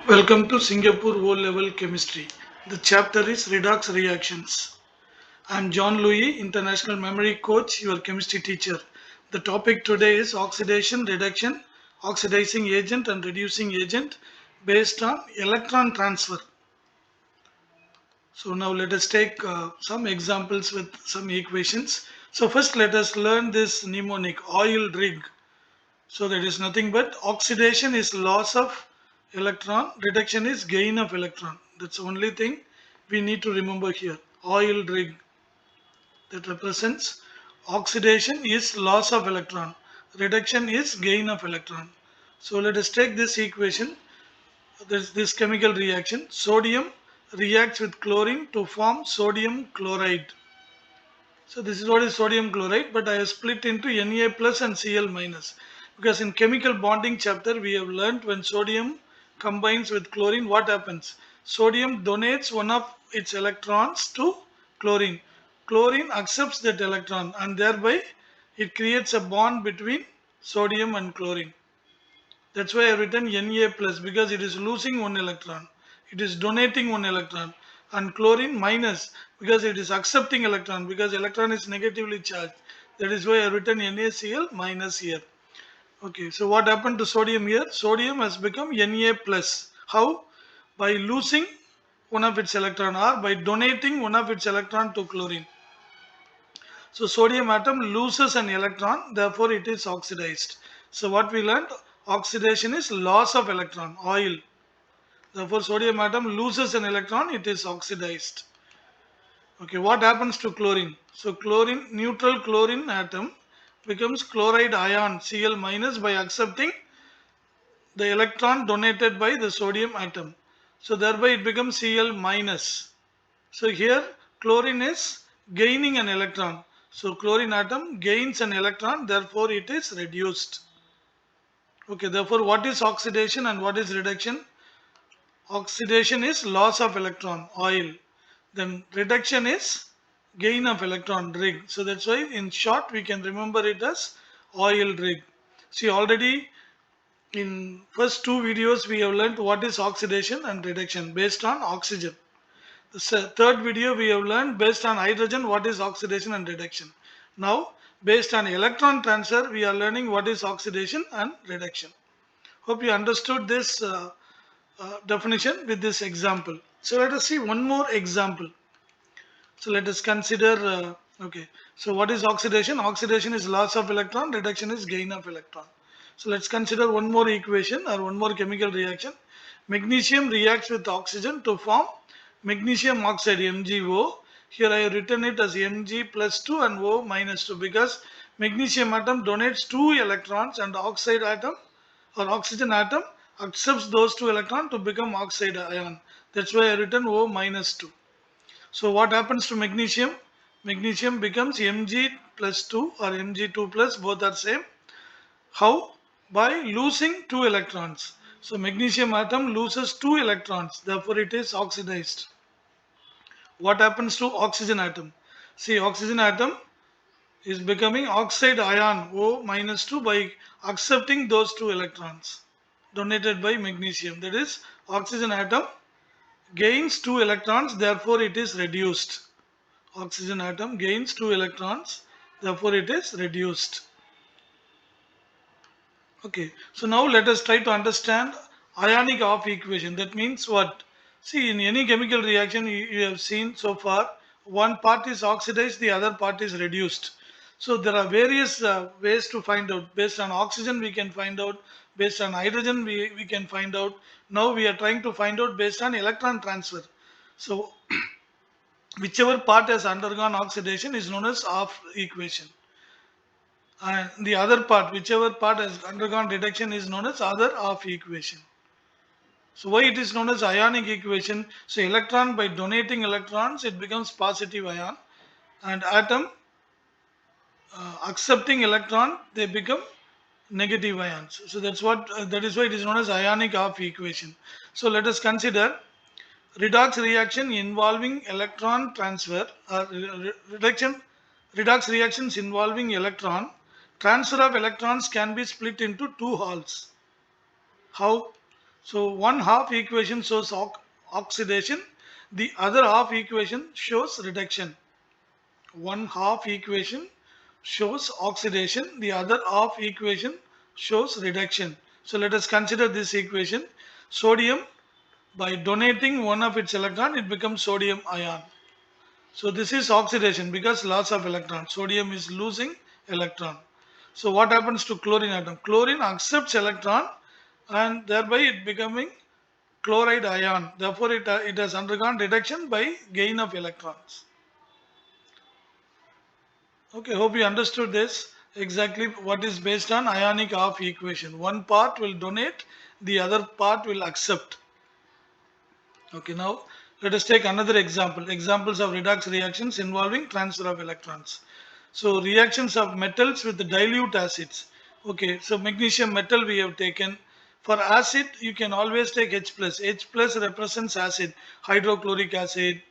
Welcome to Singapore O-Level Chemistry. The chapter is Redox Reactions. I am John Louis, International Memory Coach, your chemistry teacher. The topic today is oxidation, reduction, oxidizing agent and reducing agent based on electron transfer. So now let us take some examples with some equations. So first let us learn this mnemonic oil rig. So that is nothing but oxidation is loss of electron, reduction is gain of electron. That's the only thing we need to remember here. Oil rig that represents oxidation is loss of electron, reduction is gain of electron. So let us take this equation. There's this chemical reaction. Sodium reacts with chlorine to form sodium chloride. So this is what is sodium chloride, but I have split into Na plus and Cl minus. Because in chemical bonding chapter, we have learnt when sodium combines with chlorine, what happens? Sodium donates one of its electrons to chlorine. Chlorine accepts that electron and thereby it creates a bond between sodium and chlorine. That's why I have written Na plus because it is losing one electron. It is donating one electron. And chlorine minus because it is accepting electron because electron is negatively charged. That is why I have written NaCl minus here. Okay, so what happened to sodium here? Sodium has become Na plus. How? By losing one of its electron or by donating one of its electron to chlorine. So sodium atom loses an electron, therefore it is oxidized. So what we learned, oxidation is loss of electron, oil. Therefore sodium atom loses an electron, it is oxidized. Okay, what happens to chlorine? So chlorine, neutral chlorine atom becomes chloride ion Cl minus by accepting the electron donated by the sodium atom. So thereby it becomes Cl minus. So here chlorine is gaining an electron. So chlorine atom gains an electron, therefore it is reduced. Okay, therefore what is oxidation and what is reduction? Oxidation is loss of electron, oil. Then reduction is gain of electron, rig. So that's why in short we can remember it as oil rig. See, already in first two videos we have learned what is oxidation and reduction based on oxygen. The third video we have learned based on hydrogen what is oxidation and reduction. Now based on electron transfer we are learning what is oxidation and reduction. Hope you understood this definition with this example. So let us see one more example. So let us consider, okay, so what is oxidation? Oxidation is loss of electron, reduction is gain of electron. So let's consider one more equation or one more chemical reaction. Magnesium reacts with oxygen to form magnesium oxide MgO. Here I have written it as Mg plus 2 and O minus 2 because magnesium atom donates 2 electrons and the oxide atom or oxygen atom accepts those 2 electrons to become oxide ion. That's why I have written O minus 2. So what happens to magnesium? Magnesium becomes Mg plus 2 or Mg2 plus, both are same. How? By losing 2 electrons. So magnesium atom loses 2 electrons, therefore it is oxidized. What happens to oxygen atom? See, oxygen atom is becoming oxide ion O minus 2 by accepting those 2 electrons donated by magnesium. That is, oxygen atom gains 2 electrons, therefore it is reduced. Oxygen atom gains 2 electrons, therefore it is reduced. Okay, so now let us try to understand ionic off equation. That means what? See, in any chemical reaction you have seen so far, one part is oxidized, the other part is reduced. So there are various ways to find out. Based on oxygen we can find out, based on hydrogen we can find out. Now we are trying to find out based on electron transfer. So whichever part has undergone oxidation is known as off equation, and the other part, whichever part has undergone reduction, is known as other off equation. So why it is known as ionic equation? So electron, by donating electrons it becomes positive ion, and atom accepting electron they become negative ions. So that's what that is why it is known as ionic off equation. So let us consider redox reaction involving electron transfer, reduction redox reactions involving electron transfer of electrons can be split into two halves. How? So one half equation shows oxidation, the other half equation shows reduction. One half equation shows oxidation, the other half equation shows reduction. So let us consider this equation. Sodium, by donating one of its electron, it becomes sodium ion. So this is oxidation because loss of electron. Sodium is losing electron. So what happens to chlorine atom? Chlorine accepts electron and thereby it becoming chloride ion. Therefore it has undergone reduction by gain of electrons. Okay, hope you understood this. Exactly what is based on ionic half equation. One part will donate, the other part will accept. Okay, now let us take another example. Examples of redox reactions involving transfer of electrons. So reactions of metals with dilute acids. Okay, so magnesium metal we have taken. For acid, you can always take H plus. H plus represents acid, hydrochloric acid,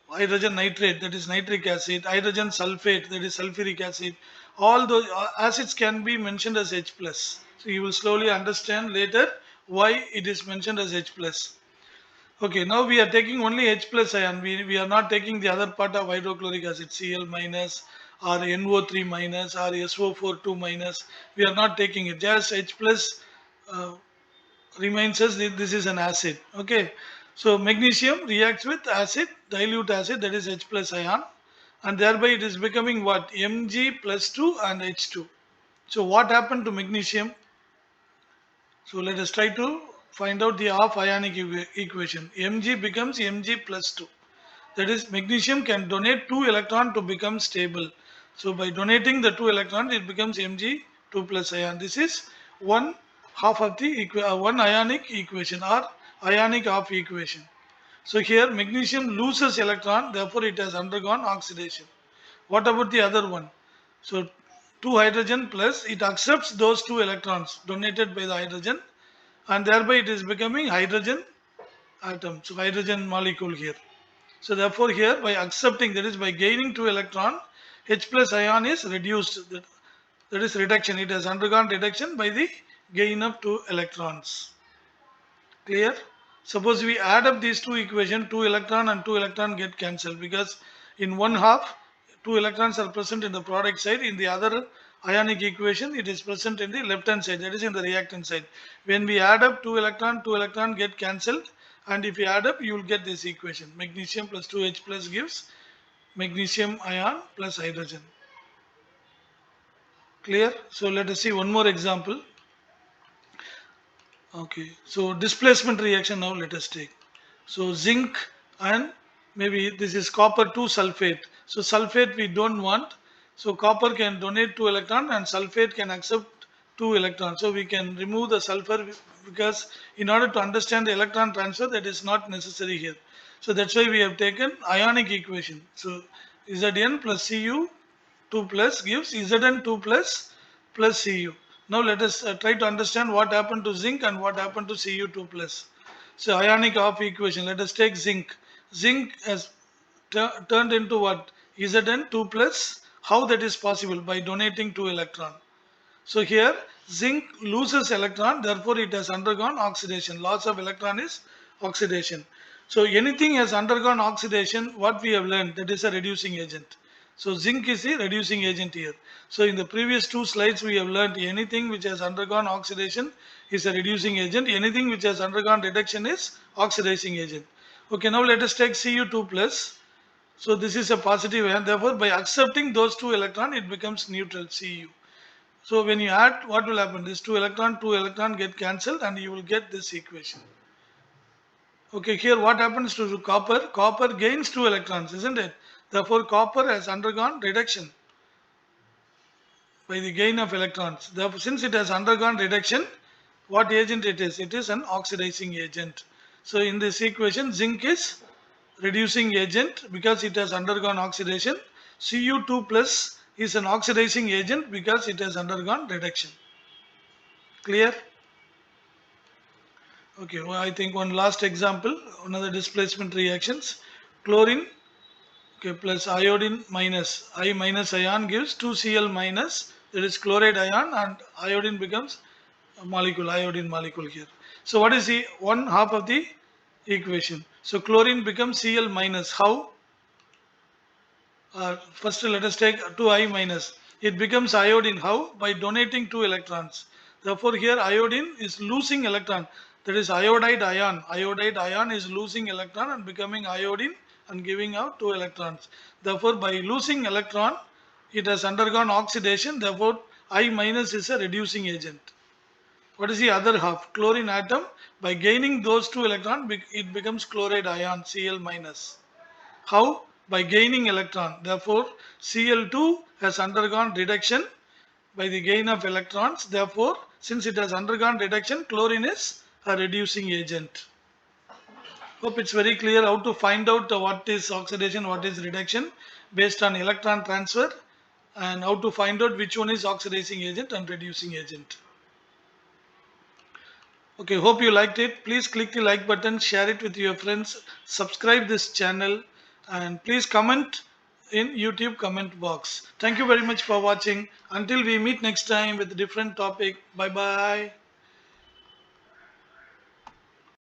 hydrogen nitrate, that is nitric acid, hydrogen sulfate, that is sulfuric acid. All those acids can be mentioned as H plus. So you will slowly understand later why it is mentioned as H plus. Okay, now we are taking only H plus ion. We are not taking the other part of hydrochloric acid, Cl minus or NO3 minus or SO42 minus. We are not taking it. Just H plus uh, reminds us that this is an acid. Okay, so magnesium reacts with acid, dilute acid, that is H plus ion, and thereby it is becoming what? Mg plus 2 and H2. So what happened to magnesium? So let us try to find out the half ionic equation. Mg becomes Mg plus 2. That is, magnesium can donate 2 electrons to become stable. So by donating the 2 electrons, it becomes Mg2 plus ion. This is one half of the one ionic equation or ionic half equation. So here magnesium loses electron, therefore it has undergone oxidation. What about the other one? So 2 hydrogen plus, it accepts those 2 electrons donated by the hydrogen and thereby it is becoming hydrogen atom. So hydrogen molecule here. So therefore here by accepting, that is by gaining 2 electron, H plus ion is reduced. That is reduction. It has undergone reduction by the gain of 2 electrons. Clear? Suppose we add up these two equations, 2 electron and 2 electron get cancelled because in one half 2 electrons are present in the product side, in the other ionic equation it is present in the left hand side, that is in the reactant side. When we add up 2 electron get cancelled, and if you add up you will get this equation. Magnesium plus 2H plus gives magnesium ion plus hydrogen. Clear? So let us see one more example. Okay, so displacement reaction now let us take. So zinc and maybe this is copper 2 sulfate. So sulfate we don't want. So copper can donate 2 electron and sulfate can accept 2 electrons. So we can remove the sulfur because in order to understand the electron transfer, that is not necessary here. So that's why we have taken ionic equation. So Zn plus Cu 2 plus gives Zn 2 plus plus Cu. Now let us try to understand what happened to zinc and what happened to Cu2 plus. So ionic half equation. Let us take zinc. Zinc has turned into what? Zn2 plus. How that is possible? By donating 2 electron. So here zinc loses electron, therefore it has undergone oxidation. Loss of electron is oxidation. So anything has undergone oxidation, what we have learned, that is a reducing agent. So zinc is the reducing agent here. So in the previous two slides we have learned anything which has undergone oxidation is a reducing agent. Anything which has undergone reduction is oxidizing agent. Okay, now let us take Cu2 plus. So this is a positive ion. Therefore by accepting those 2 electrons it becomes neutral Cu. So when you add, what will happen? This 2 electron get cancelled and you will get this equation. Okay, here what happens to copper? Copper gains 2 electrons, isn't it? Therefore copper has undergone reduction by the gain of electrons. Therefore, since it has undergone reduction, what agent it is? It is an oxidizing agent. So in this equation, zinc is reducing agent because it has undergone oxidation. Cu2 plus is an oxidizing agent because it has undergone reduction. Clear? Okay, well, I think one last example, another displacement reactions. Chlorine, okay, plus iodine minus, I minus ion gives 2Cl minus, that is chloride ion, and iodine becomes molecule, iodine molecule here. So what is the one half of the equation? So chlorine becomes Cl minus. How? First let us take 2I minus. It becomes iodine. How? By donating 2 electrons. Therefore here iodine is losing electron. That is iodide ion. Iodide ion is losing electron and becoming iodine and giving out 2 electrons. Therefore by losing electron it has undergone oxidation. Therefore I minus is a reducing agent. What is the other half? Chlorine atom. By gaining those 2 electrons it becomes chloride ion Cl minus. How? By gaining electron. Therefore, Cl2 has undergone reduction by the gain of electrons. Therefore, since it has undergone reduction, chlorine is a reducing agent. Hope it's very clear how to find out what is oxidation, what is reduction based on electron transfer, and how to find out which one is oxidizing agent and reducing agent. Okay, hope you liked it. Please click the like button, share it with your friends, subscribe this channel, and please comment in YouTube comment box. Thank you very much for watching. Until we meet next time with a different topic. Bye bye.